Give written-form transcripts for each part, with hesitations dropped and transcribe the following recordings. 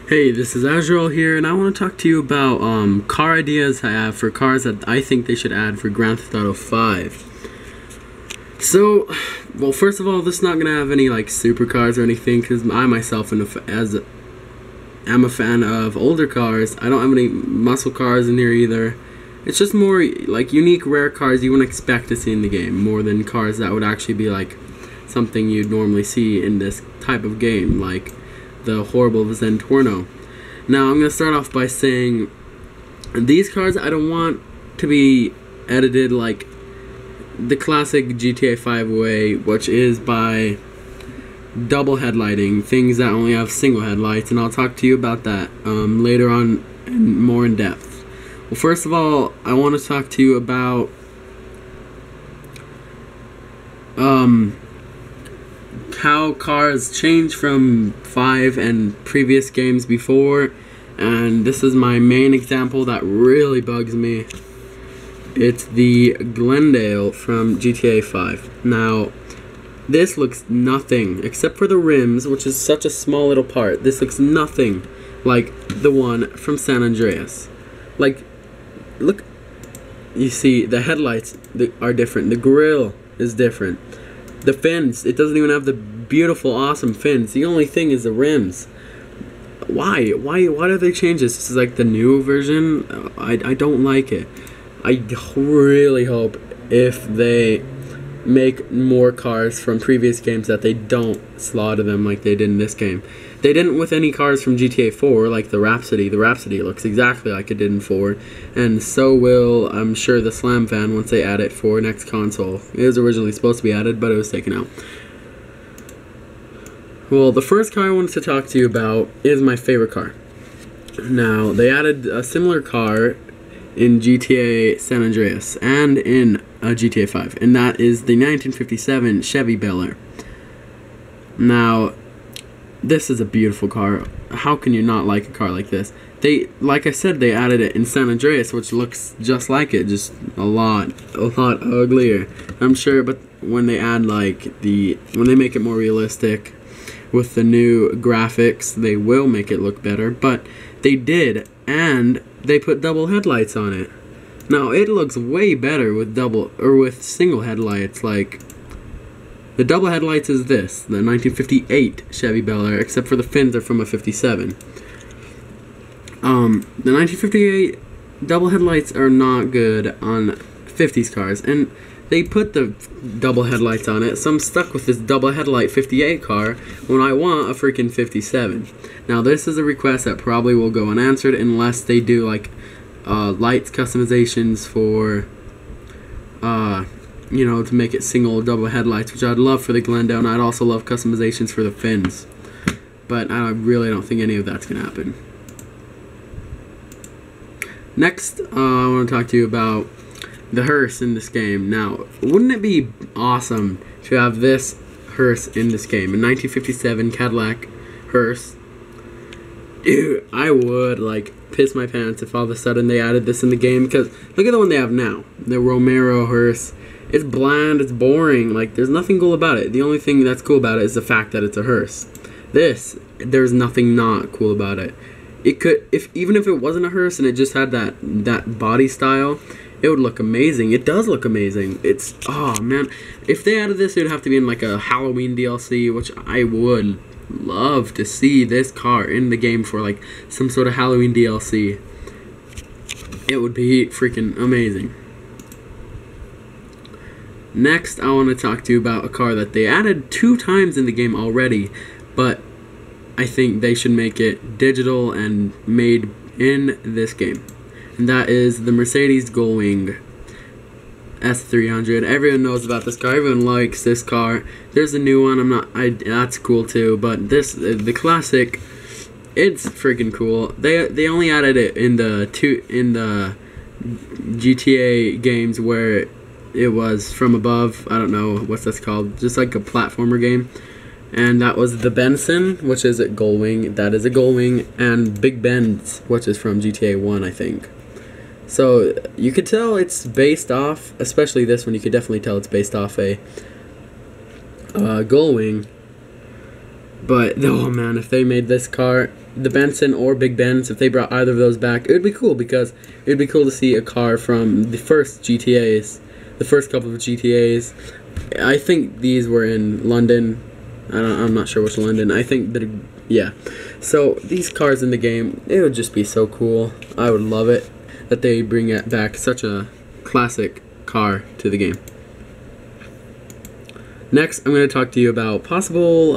Hey, this is Azrael here, and I want to talk to you about car ideas I have for cars that I think they should add for Grand Theft Auto 5. So, well, first of all, this is not going to have any, like, supercars or anything, because I myself am a fan of older cars. I don't have any muscle cars in here either. It's just more, like, unique, rare cars you wouldn't expect to see in the game, more than cars that would actually be, like, something you'd normally see in this type of game, like the horrible Zentorno. Now, I'm going to start off by saying these cars I don't want to be edited like the classic GTA 5 way, which is by double headlighting, things that only have single headlights, and I'll talk to you about that later on and more in depth. Well, first of all, I want to talk to you about how cars change from 5 and previous games before, and this is my main example that really bugs me. It's the Glendale from GTA 5. Now, this looks nothing except for the rims, which is such a small little part. This looks nothing like the one from San Andreas. Like, look, you see the headlights are different, the grille is different, the fins, it doesn't even have the beautiful, awesome fins. The only thing is the rims. Why do they change this? This is like the new version. I don't like it. I really hope if they make more cars from previous games that they don't slaughter them like they did in this game. They didn't with any cars from GTA 4, like the Rhapsody. The Rhapsody looks exactly like it did in 4, and so will, I'm sure, the Slam Fan once they add it for next console. It was originally supposed to be added, but it was taken out. Well, the first car I wanted to talk to you about is my favorite car. Now, they added a similar car in GTA San Andreas and in GTA 5, and that is the 1957 Chevy Bel Air. Now, this is a beautiful car. How can you not like a car like this? Like I said, they added it in San Andreas, which looks just like it, just a lot uglier. I'm sure, but when they add when they make it more realistic with the new graphics, they will make it look better. But they did, and they put double headlights on it. Now it looks way better with single headlights. Like, the double headlights is this, the 1958 Chevy Bel Air, except for the fins are from a 57. The 1958 double headlights are not good on 50s cars, and they put the double headlights on it, so I'm stuck with this double headlight 58 car when I want a freaking 57. Now, this is a request that probably will go unanswered unless they do, like, lights customizations for, you know, to make it single or double headlights, which I'd love for the Glendale, and I'd also love customizations for the fins. But I really don't think any of that's going to happen. Next, I want to talk to you about the hearse in this game. Now, wouldn't it be awesome to have this hearse in this game? A 1957 Cadillac hearse. Dude, I would, like, piss my pants if all of a sudden they added this in the game, because look at the one they have now. The Romero hearse. It's bland, it's boring, like, there's nothing cool about it. The only thing that's cool about it is the fact that it's a hearse. This, there's nothing not cool about it. It could, even if it wasn't a hearse and it just had that body style, it would look amazing. It does look amazing. It's, oh man, if they added this, it would have to be in like a Halloween DLC, which I would love to see this car in the game for like some sort of Halloween DLC. It would be freaking amazing. Next, I want to talk to you about a car that they added 2 times in the game already, but I think they should make it digital and made in this game. And that is the Mercedes Gullwing S300. Everyone knows about this car. Everyone likes this car. There's a new one. That's cool too. But this, the classic, it's freaking cool. They only added it in the GTA games where it was from above. I don't know what's that's called. Just like a platformer game. And that was the Benson, which is a Gullwing. That is a Gullwing. And Big Ben's, which is from GTA 1, I think. So you could tell it's based off, especially this one, you could definitely tell it's based off a Gullwing. But oh man, if they made this car, the Benson or Big Benz, if they brought either of those back, it would be cool, because it would be cool to see a car from the first GTAs, the first couple of GTAs. I think these were in London. I'm not sure which London. I think that, yeah. So these cars in the game, it would just be so cool. I would love it that they bring it back, such a classic car to the game. Next, I'm going to talk to you about possible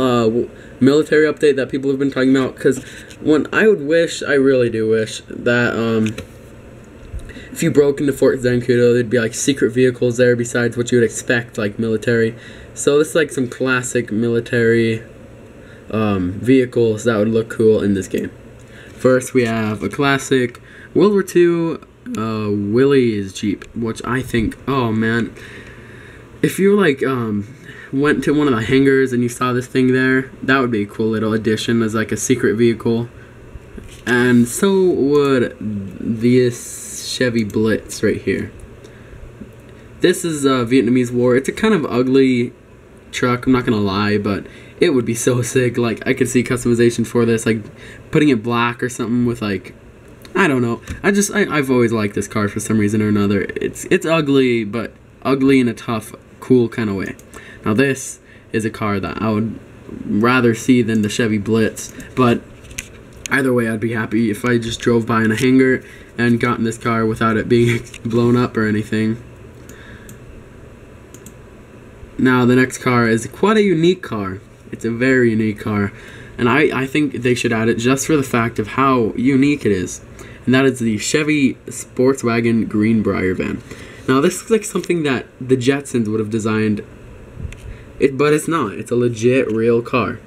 military update that people have been talking about, because I really do wish that if you broke into Fort Zancudo, there'd be like secret vehicles there besides what you would expect, like military. So this is like some classic military vehicles that would look cool in this game. First, we have a classic World War II Willys Jeep, which I think, oh man, if you like went to one of the hangars and you saw this thing there, that would be a cool little addition as like a secret vehicle. And so would this Chevy Blitz right here. This is Vietnamese War. It's a kind of ugly truck, I'm not gonna lie, but it would be so sick. Like, I could see customization for this, like putting it black or something with, like, I don't know. I've always liked this car for some reason or another. It's ugly, but ugly in a tough, cool kind of way. Now this is a car that I would rather see than the Chevy Blitz, but either way I'd be happy if I just drove by in a hangar and got in this car without it being blown up or anything. Now the next car is quite a unique car. It's a very unique car, and I think they should add it just for the fact of how unique it is, and that is the Chevy Sportswagen Greenbrier van. Now this looks like something that the Jetsons would have designed, but it's not. It's a legit real car.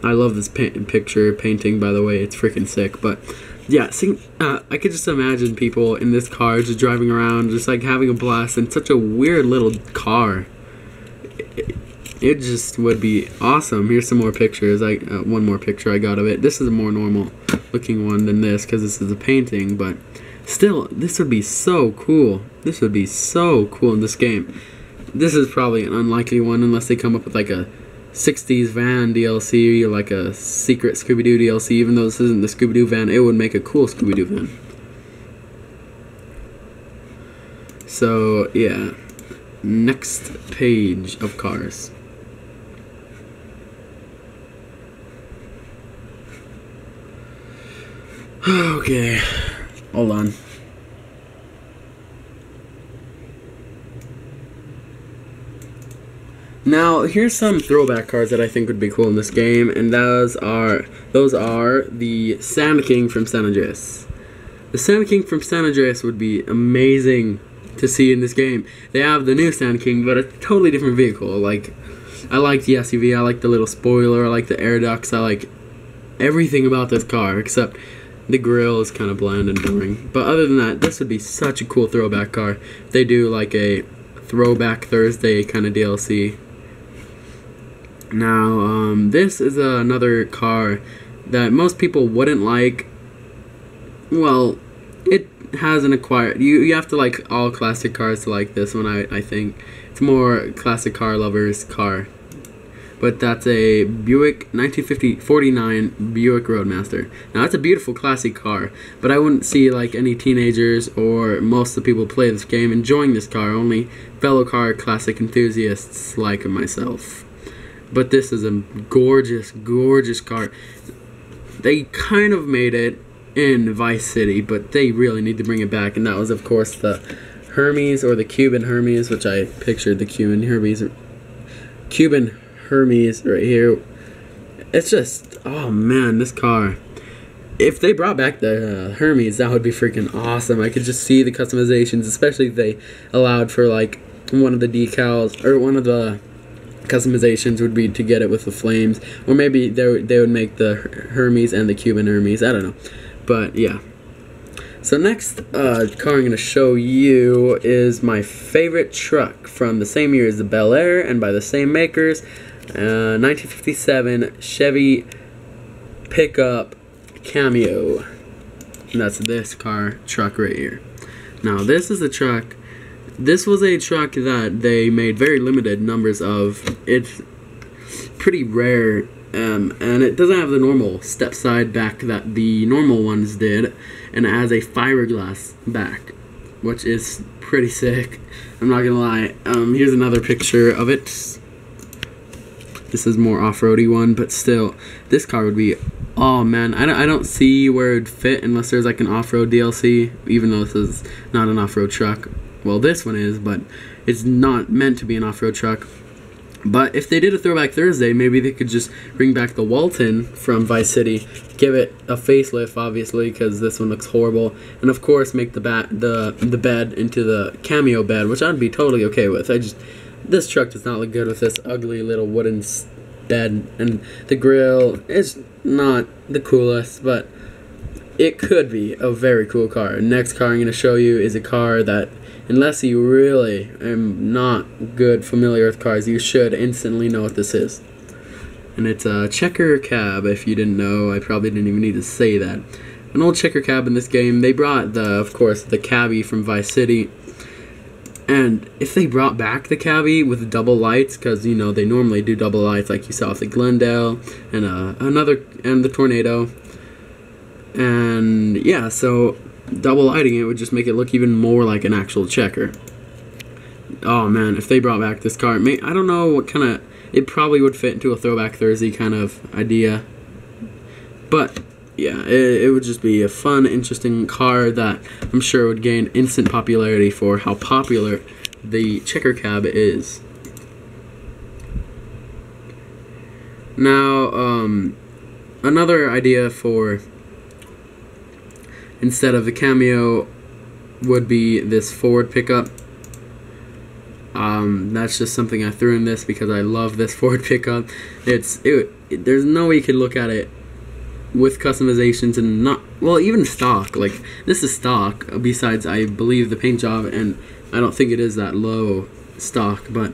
I love this picture painting, by the way. It's freaking sick. But yeah, I could just imagine people in this car just driving around, just like having a blast in such a weird little car. It just would be awesome. Here's some more pictures. One more picture I got of it. This is a more normal looking one than this, because this is a painting, but still, this would be so cool. This would be so cool in this game. This is probably an unlikely one unless they come up with like a 60s van DLC or like a secret Scooby-Doo DLC. Even though this isn't the Scooby-Doo van, it would make a cool Scooby-Doo van. So yeah, next page of cars. Okay, hold on. Now, here's some throwback cars that I think would be cool in this game, and those are the Sand King from San Andreas. The Sand King from San Andreas would be amazing to see in this game. They have the new Sand King, but a totally different vehicle. Like, I like the SUV, I like the little spoiler, I like the air ducts, I like everything about this car, except the grill is kind of bland and boring. But other than that, this would be such a cool throwback car. They do like a Throwback Thursday kind of DLC. Now, this is another car that most people wouldn't like. Well, it has an acquired... You have to like all classic cars to like this one, I think. It's more classic car lovers car. But that's a Buick 1949 Buick Roadmaster. Now, that's a beautiful classic car, but I wouldn't see like any teenagers or most of the people who play this game enjoying this car, only fellow car classic enthusiasts like myself. But this is a gorgeous, gorgeous car. They kind of made it in Vice City, but they really need to bring it back, and that was, of course, the Hermes, or the Cuban Hermes, which I pictured the Cuban Hermes right here. It's just, oh man, this car. If they brought back the Hermes, that would be freaking awesome. I could just see the customizations, especially if they allowed for like one of the decals, or one of the customizations would be to get it with the flames, or maybe they would make the Hermes and the Cuban Hermes. I don't know, but yeah. So next car I'm going to show you is my favorite truck from the same year as the Bel Air and by the same makers, 1957 Chevy pickup Cameo. And that's this truck right here. Now this is a truck. This was a truck that they made very limited numbers of. It's pretty rare and it doesn't have the normal step side back that the normal ones did, and it has a fiberglass back, which is pretty sick. I'm not gonna lie. Here's another picture of it. This is more off-roady one, but still, this car would be, oh man, I don't see where it would fit unless there's like an off-road DLC, even though this is not an off-road truck. Well, this one is, but it's not meant to be an off-road truck. But if they did a Throwback Thursday, maybe they could just bring back the Walton from Vice City, give it a facelift, obviously, because this one looks horrible, and of course make the bed into the cameo bed, which I'd be totally okay with. This truck does not look good with this ugly little wooden bed, and the grill is not the coolest, but it could be a very cool car. Next car I'm going to show you is a car that, unless you really are not good familiar with cars, you should instantly know what this is. And it's a checker cab. If you didn't know, I probably didn't even need to say that. An old checker cab in this game. They brought, of course, the cabbie from Vice City. And if they brought back the cabbie with double lights, because, you know, they normally do double lights like you saw with the Glendale and the Tornado. And yeah, so double lighting it would just make it look even more like an actual checker. Oh man, if they brought back this car, I don't know what kind of, it probably would fit into a Throwback Thursday kind of idea. But yeah, it would just be a fun, interesting car that I'm sure would gain instant popularity for how popular the checker cab is. Now, another idea for, instead of the cameo, would be this Ford pickup. That's just something I threw in this because I love this Ford pickup. There's no way you could look at it with customizations and not, well, even stock. Like, this is stock, besides, I believe, the paint job, and I don't think it is that low stock, but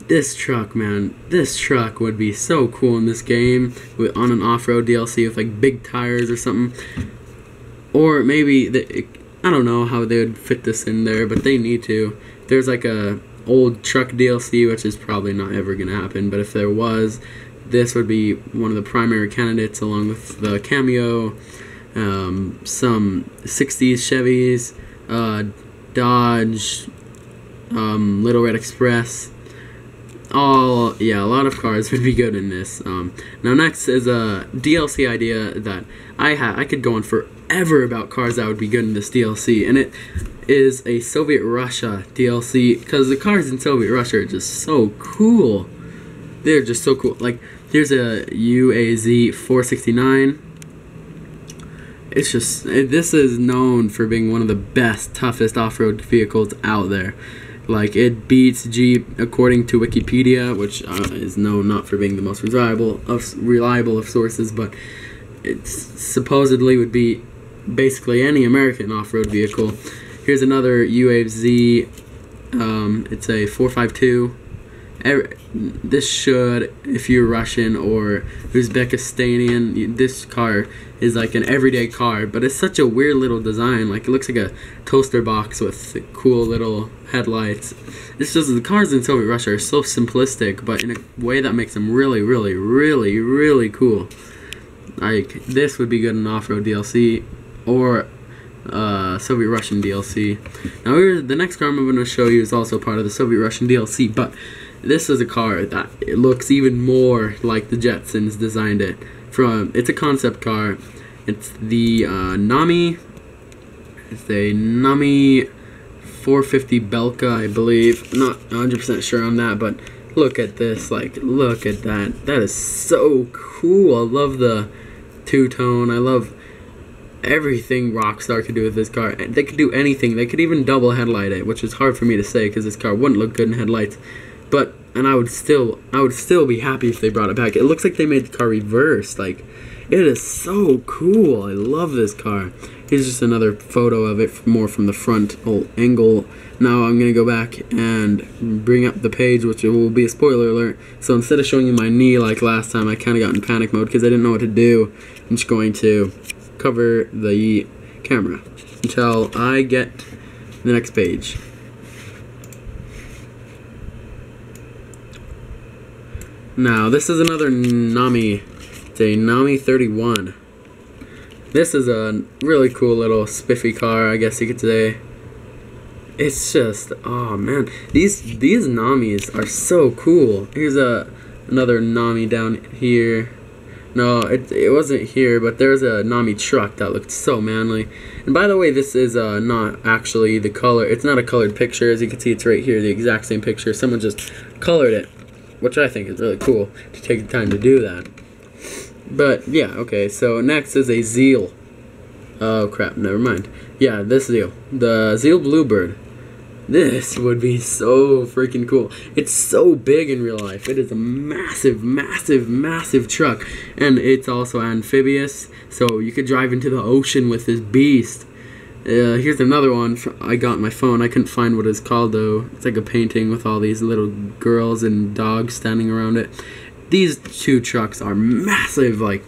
this truck, man, this truck would be so cool in this game on an off-road DLC with, like, big tires or something. Or maybe, I don't know how they would fit this in there, but they need to. There's, like, a old truck DLC, which is probably not ever going to happen, but if there was, this would be one of the primary candidates, along with the cameo, some 60s Chevys, Dodge, Little Red Express. A lot of cars would be good in this. Now next is a DLC idea that I could go on forever about cars that would be good in this DLC, and it is a Soviet Russia DLC, because the cars in Soviet Russia are just so cool. They're just so cool. Like, here's a UAZ 469. It's just, this is known for being one of the best, toughest off-road vehicles out there. Like, it beats Jeep according to Wikipedia, which is known not for being the most reliable of sources, but it supposedly would beat basically any American off-road vehicle. Here's another UAZ. It's a 452. This should, if you're Russian or Uzbekistanian, this car is like an everyday car, but it's such a weird little design. Like, it looks like a toaster box with cool little headlights. It's just, the cars in Soviet Russia are so simplistic, but in a way that makes them really, really, really, really cool. Like, this would be good in off-road DLC or Soviet Russian DLC. Now, the next car I'm going to show you is also part of the Soviet Russian DLC, but this is a car that it looks even more like the Jetsons designed it. It's a concept car. It's the Nami. It's a Nami 450 Belka, I believe. I'm not 100% sure on that, but look at this. Like, look at that. That is so cool. I love the two-tone. I love everything Rockstar could do with this car. They could do anything. They could even double headlight it, which is hard for me to say because this car wouldn't look good in headlights. But, and I would still be happy if they brought it back. It looks like they made the car reverse. Like, it is so cool. I love this car. Here's just another photo of it, more from the front angle. Now I'm going to go back and bring up the page, which will be a spoiler alert. So instead of showing you my knee like last time, I kind of got in panic mode because I didn't know what to do. I'm just going to cover the camera until I get the next page. Now, this is another Nami. It's a Nami 31. This is a really cool little spiffy car, I guess you could say. It's just, oh man, these Namis are so cool. Here's another Nami down here. No, it wasn't here, but there's a Nami truck that looked so manly. And by the way, this is not actually the color. It's not a colored picture. As you can see, it's right here, the exact same picture. Someone just colored it, which I think is really cool to take the time to do that. But yeah, okay, so next is a Zeal. Oh crap, never mind. Yeah, this Zeal. The Zeal Bluebird. This would be so freaking cool. It's so big in real life. It is a massive, massive, massive truck. And it's also amphibious, so you could drive into the ocean with this beast. Here's another one I got on my phone. I couldn't find what it's called though. It's like a painting with all these little girls and dogs standing around it. These two trucks are massive. Like,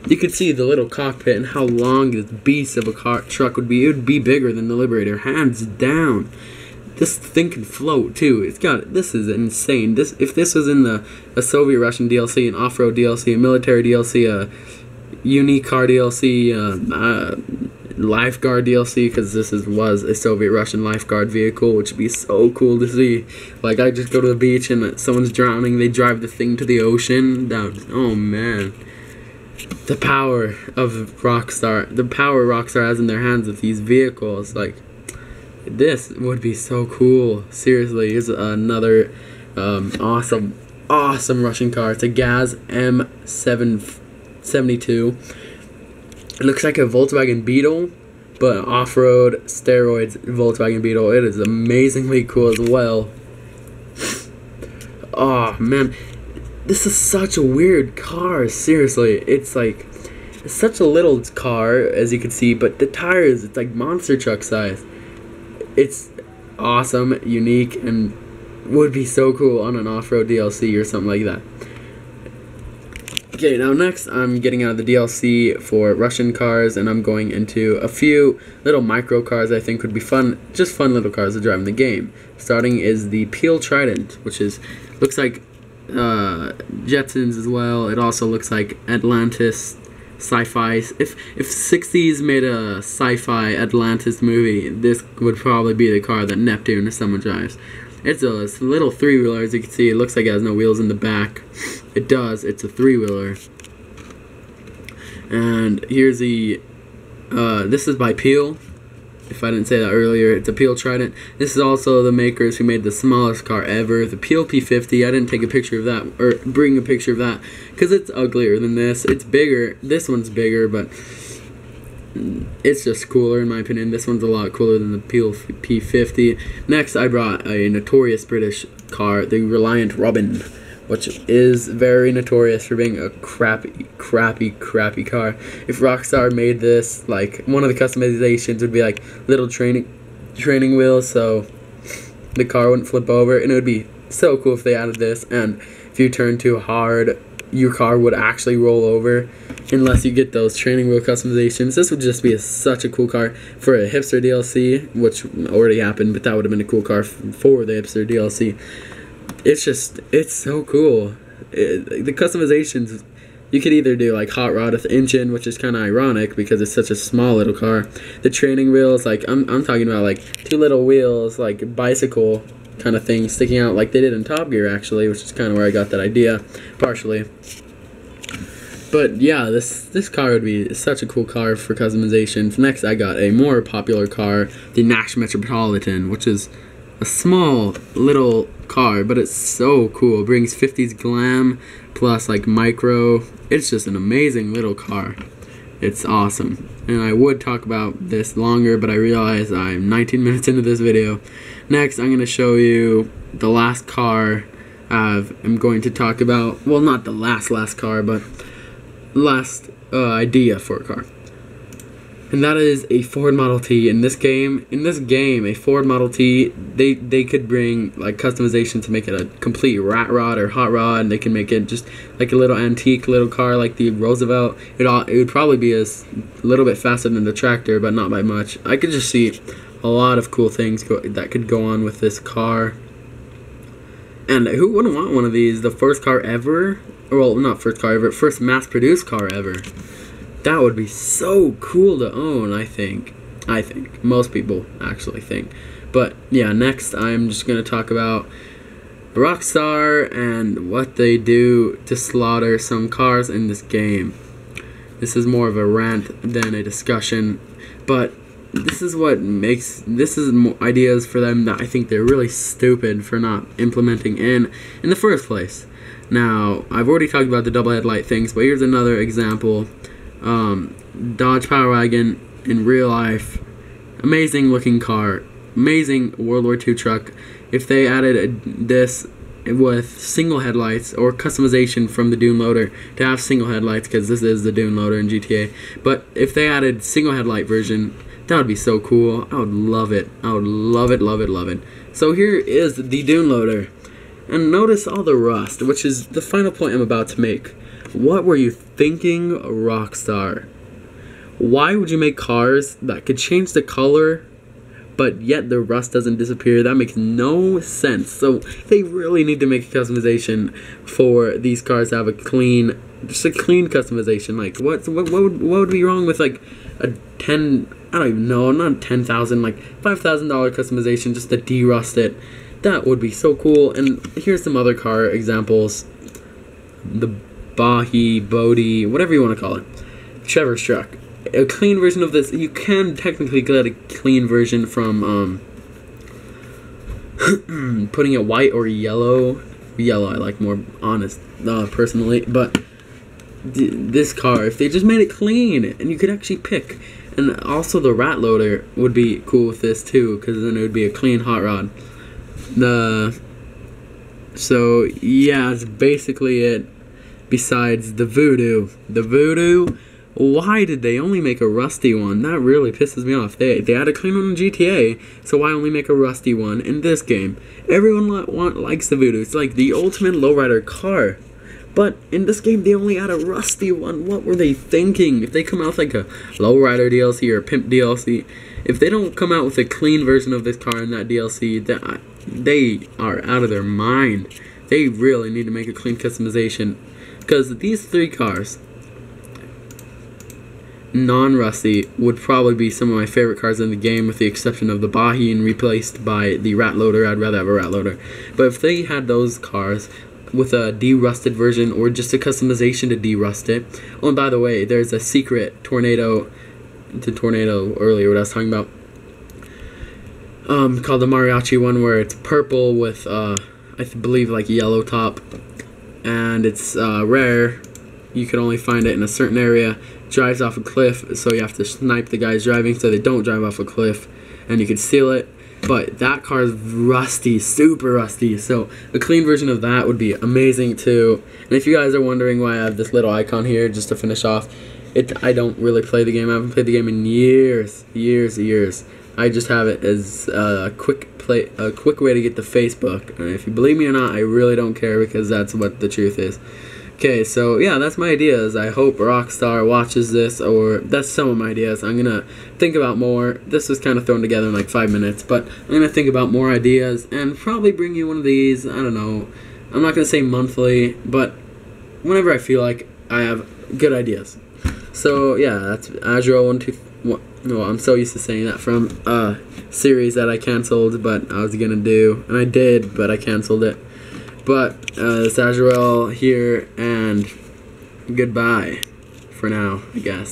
you could see the little cockpit and how long this beast of a truck would be. It would be bigger than the Liberator, hands down. This thing can float too. This is insane. If this was in a Soviet Russian DLC, an off-road DLC, a military DLC, a unique car DLC, lifeguard DLC, because this was a Soviet Russian lifeguard vehicle, which would be so cool to see. Like, I just go to the beach and someone's drowning, they drive the thing to the ocean. Oh man. The power of Rockstar. The power Rockstar has in their hands with these vehicles, like, this would be so cool. Seriously, here's another awesome Russian car. It's a Gaz M772. It looks like a Volkswagen Beetle, but off-road steroids Volkswagen Beetle. It is amazingly cool as well. Oh man, this is such a weird car. Seriously, it's such a little car, as you can see, but the tires, it's like monster truck size. It's awesome, unique, and would be so cool on an off-road DLC or something like that. Okay, now next I'm getting out of the DLC for Russian cars, and I'm going into a few little micro cars I think would be fun, just fun little cars to drive in the game. Starting is the Peel Trident, which looks like Jetsons as well. It also looks like Atlantis. Sci-fi. If 60s made a sci-fi Atlantis movie, this would probably be the car that Neptune or someone drives. It's a little three-wheeler, as you can see. It looks like it has no wheels in the back. It does. It's a three-wheeler. And here's the this is by Peel. If I didn't say that earlier, it's a Peel Trident. This is also the makers who made the smallest car ever, the Peel P50. I didn't take a picture of that, or bring a picture of that, because it's uglier than this. It's bigger. This one's bigger, but it's just cooler in my opinion. This one's a lot cooler than the Peel P50. Next, I brought a notorious British car, the Reliant Robin, which is very notorious for being a crappy car. If Rockstar made this, like, one of the customizations would be like little training wheels, so the car wouldn't flip over, and it would be so cool if they added this. And if you turn too hard, your car would actually roll over, unless you get those training wheel customizations. This would just be such a cool car for a hipster DLC, which already happened, but that would have been a cool car for the hipster DLC. It's so cool. The customizations, you could either do like hot rod with engine, which is kind of ironic because it's such a small little car. The training wheels, like I'm talking about like two little wheels, like bicycle kind of thing sticking out like they did in Top Gear actually, which is kind of where I got that idea, partially. But yeah, this car would be such a cool car for customization. Next, I got a more popular car, the Nash Metropolitan, which is a small little car, but it's so cool. It brings 50s glam plus like micro. It's just an amazing little car. It's awesome. And I would talk about this longer, but I realize I'm 19 minutes into this video. Next, I'm going to show you the last car I'm going to talk about. Well, not the last car, but last idea for a car. And that is a Ford Model T. In this game, a Ford Model T, they could bring like customization to make it a complete rat rod or hot rod, and they can make it just like a little antique little car like the Roosevelt. It would probably be a little bit faster than the tractor, but not by much. I could just see a lot of cool things that could go on with this car. And who wouldn't want one of these? The first car ever? Well, not first car ever, first mass-produced car ever. That would be so cool to own, I think. Most people actually think. But yeah, next I'm just going to talk about Rockstar and what they do to slaughter some cars in this game. This is more of a rant than a discussion, but this is ideas for them that I think they're really stupid for not implementing in the first place. Now, I've already talked about the double headlight things, but here's another example. Dodge Power Wagon in real life, amazing looking car, amazing World War II truck. If they added this with single headlights or customization from the Dune Loader to have single headlights, because this is the Dune Loader in GTA, but if they added single headlight version, that would be so cool. I would love it. I would love it, love it, love it. So here is the Dune Loader. And notice all the rust, which is the final point I'm about to make. What were you thinking, Rockstar? Why would you make cars that could change the color, but yet the rust doesn't disappear? That makes no sense. So they really need to make a customization for these cars to have a clean, just a clean customization. Like what would be wrong with like a I don't even know, not 10,000, like $5,000 customization just to de-rust it? That would be so cool. And here's some other car examples. The Bodhi, whatever you want to call it. Trevor's truck. A clean version of this. You can technically get a clean version from putting it white or yellow. Yellow I like more honest, personally. But this car, if they just made it clean and you could actually pick. And also the rat loader would be cool with this too, because then it would be a clean hot rod. So yeah, that's basically it. Besides the Voodoo. The Voodoo, why did they only make a rusty one? That really pisses me off. They had a clean one in GTA, so why only make a rusty one in this game? Everyone likes the Voodoo. It's like the ultimate lowrider car. But in this game, they only had a rusty one. What were they thinking? If they come out with like a lowrider DLC or a pimp DLC, if they don't come out with a clean version of this car in that DLC, they are out of their mind. They really need to make a clean customization. Because these three cars, non-rusty, would probably be some of my favorite cars in the game, with the exception of the Bahin replaced by the rat loader. I'd rather have a rat loader. But if they had those cars with a de-rusted version or just a customization to de-rust it. Oh, and by the way, there's a secret tornado earlier, what I was talking about, called the mariachi one, where it's purple with I believe like yellow top, and it's rare. You can only find it in a certain area. Drives off a cliff, so you have to snipe the guys driving so they don't drive off a cliff, and you can steal it. But that car is rusty, super rusty, so a clean version of that would be amazing too. And if you guys are wondering why I have this little icon here, just to finish off, I don't really play the game. I haven't played the game in years. I just have it as a quick way to get to Facebook. And if you believe me or not, I really don't care, because that's what the truth is. Okay, so yeah, that's my ideas. I hope Rockstar watches this, or that's some of my ideas. I'm gonna think about more. This was kind of thrown together in like 5 minutes, but I'm gonna think about more ideas and probably bring you one of these. I don't know. I'm not gonna say monthly, but whenever I feel like I have good ideas. So yeah, that's Azure 121. No, I'm so used to saying that from a series that I canceled, but I was gonna do, and I did, but I canceled it. But it's Azrael here, and goodbye for now, I guess.